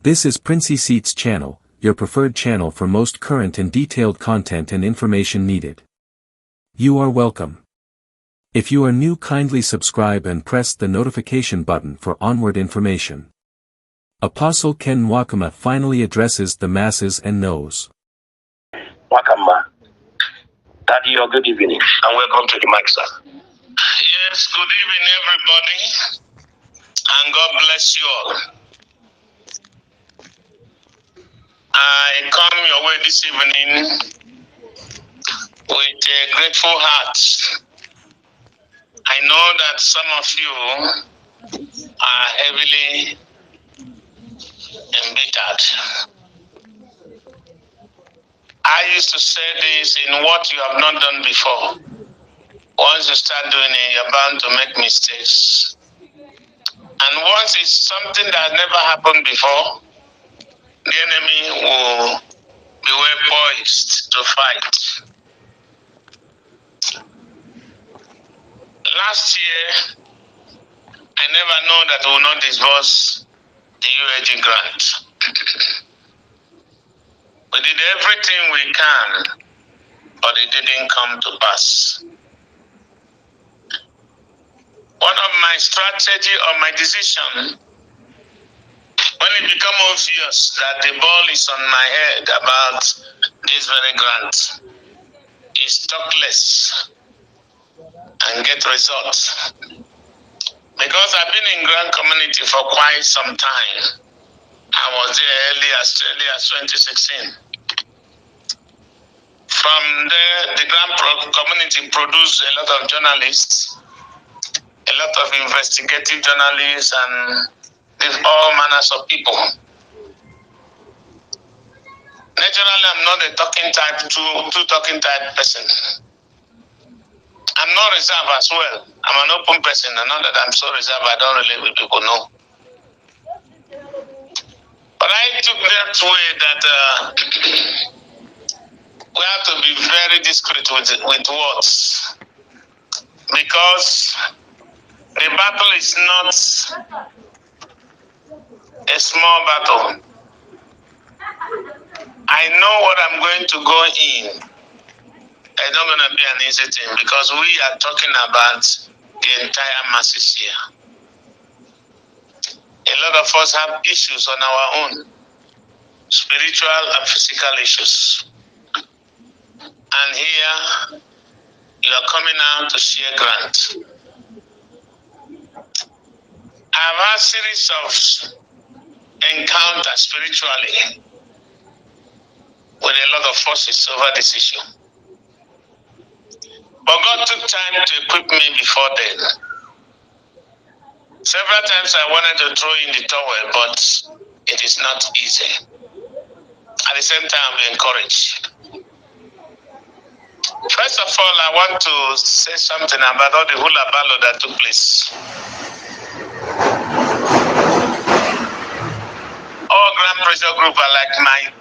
This is Princey Seats channel, your preferred channel for most current and detailed content and information needed. You are welcome. If you are new, kindly subscribe and press the notification button for onward information. Apostle Ken Nwakama finally addresses the masses and knows. Nwakama, Daddy, good evening and welcome to the mic, sir. Yes, good evening, everybody, and God bless you all. I come your way this evening with a grateful heart. I know that some of you are heavily embittered. I used to say this: in what you have not done before, once you start doing it, you're bound to make mistakes. And once it's something that has never happened before, the enemy will be well poised to fight. Last year, I never know that we will not disburse the UAAG grant. We did everything we can, but it didn't come to pass. One of my strategy or my decision, when it becomes obvious that the ball is on my head about this very grant, is talk less and get results. Because I've been in grant community for quite some time. I was there early as 2016. From there, the grant community produced a lot of journalists, a lot of investigative journalists, and all manners of people. Naturally, I'm not a talking type, two talking type person. I'm not reserved as well. I'm an open person, and not that I'm so reserved I don't relate with people, no. But I took that way that we have to be very discreet with words, because the battle is not a small battle. I know what I'm going to go in. It's not going to be an easy thing, because we are talking about the entire masses here. A lot of us have issues on our own, spiritual and physical issues. And here, you are coming out to share grant. I've had a series of encounters spiritually with a lot of forces over this issue. But God took time to equip me before then. Several times I wanted to throw in the towel, but it is not easy. At the same time, we encourage. First of all, I want to say something about all the hula ballo that took place. All Grand Pressure Group are like my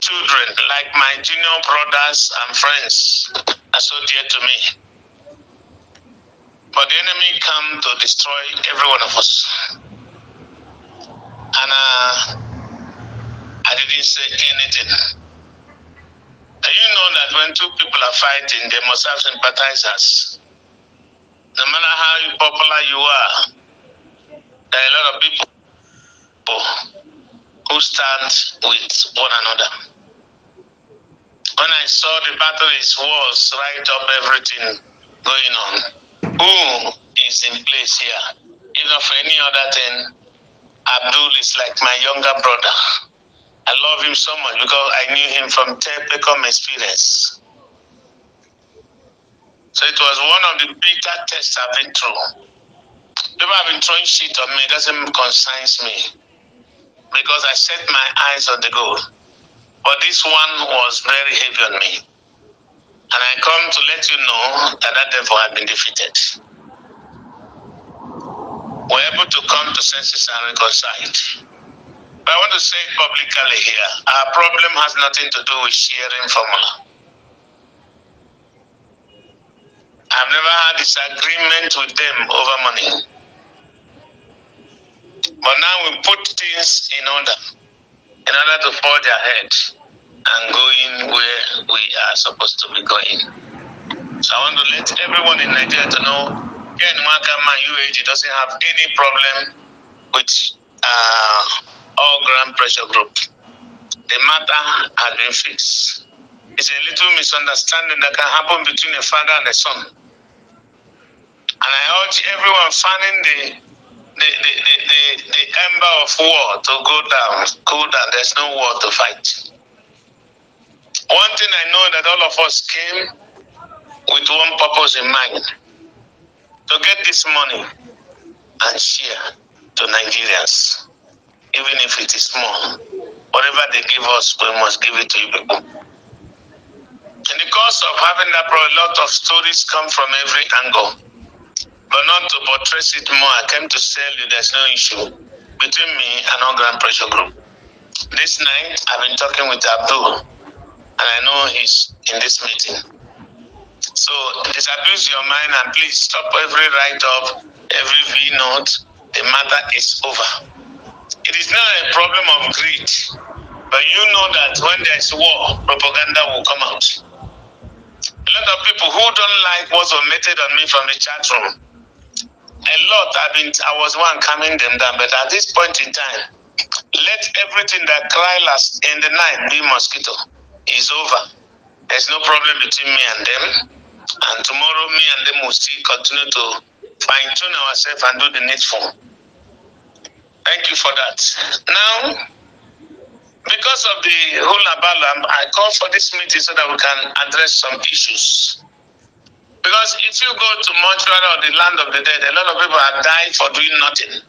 children, like my junior brothers and friends, are so dear to me. But the enemy come to destroy every one of us. And I didn't say anything. And you know that when two people are fighting, they must have sympathizers. No matter how popular you are, there are a lot of people who stand with one another. When I saw the battle was right up everything going on, who is in place here? If not for any other thing, Abdul is like my younger brother. I love him so much because I knew him from Telecom experience. So it was one of the bitter tests I've been through. People have been throwing shit on me, it doesn't concern me, because I set my eyes on the goal. But this one was very heavy on me. And I come to let you know that devil had been defeated. We're able to come to senses and reconcile. But I want to say it publicly here, our problem has nothing to do with sharing formula. I've never had disagreement with them over money. But now we put things in order to forge ahead and going where we are supposed to be going. So I want to let everyone in Nigeria to know here in Nwakama UAAG doesn't have any problem with all ground pressure group. The matter has been fixed. It's a little misunderstanding that can happen between a father and a son. And I urge everyone fanning the ember of war to go down, cool down. There's no war to fight. One thing I know that all of us came with one purpose in mind: to get this money and share to Nigerians, even if it is small. Whatever they give us, we must give it to you people. In the course of having that, a lot of stories come from every angle. But not to buttress it more, I came to tell you there's no issue between me and all ground pressure group. This night, I've been talking with Abdul, and I know he's in this meeting. So disabuse your mind and please stop every write-up, every V-note. The matter is over. It is not a problem of greed, but you know that when there's war, propaganda will come out. A lot of people who don't like what's omitted on me from the chat room, a lot, I was one calming them down, but at this point in time, let everything that cry last in the night be mosquito. It's over. There's no problem between me and them. And tomorrow, me and them will still continue to fine-tune ourselves and do the needful. Thank you for that. Now, because of the hula-bala, I call for this meeting so that we can address some issues. Because if you go to mortuary or the land of the dead, a lot of people have died for doing nothing.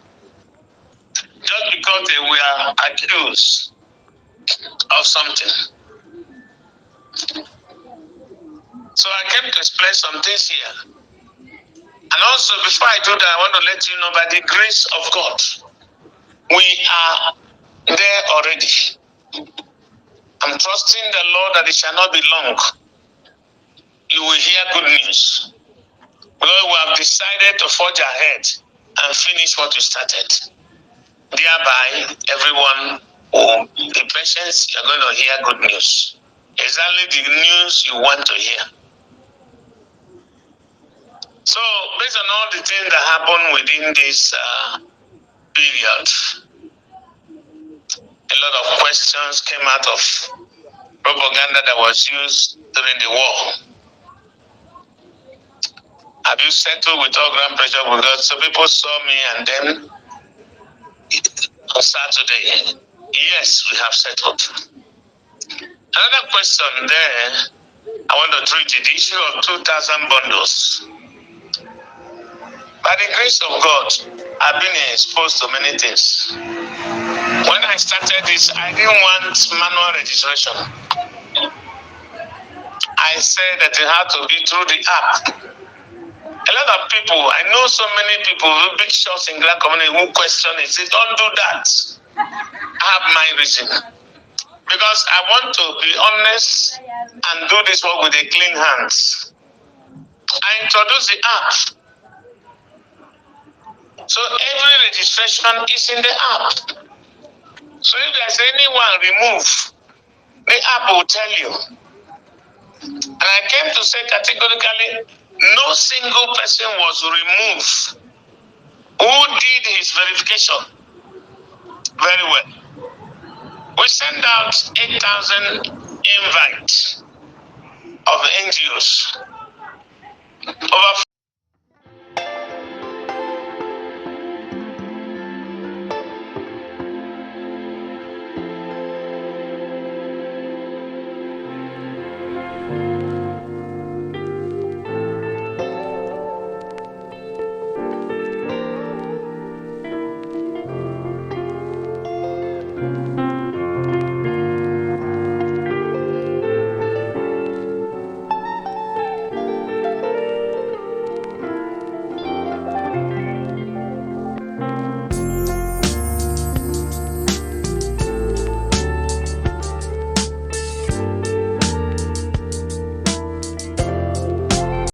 Just because they were accused of something. So I came to explain some things here. And also, before I do that, I want to let you know, by the grace of God, we are there already. I'm trusting the Lord that it shall not be long. You will hear good news. Because we have decided to forge ahead and finish what we started. Thereby, everyone will be patient. You're going to hear good news. Exactly the news you want to hear. So, based on all the things that happened within this period, a lot of questions came out of propaganda that was used during the war. Have you settled with all ground pressure? Because some people saw me and then on Saturday. Yes, we have settled. Another question there, I want to treat the issue of 2,000 bundles. By the grace of God, I've been exposed to many things. When I started this, I didn't want manual registration. I said that it had to be through the app. A lot of people, I know so many people, big shots in Grand Community who question it, say, don't do that. I have my reason. Because I want to be honest and do this work with a clean hands. I introduced the app. So every registration is in the app. So if there's anyone remove, the app will tell you. And I came to say categorically, no single person was removed who did his verification very well. We sent out 8,000 invites of NGOs. Over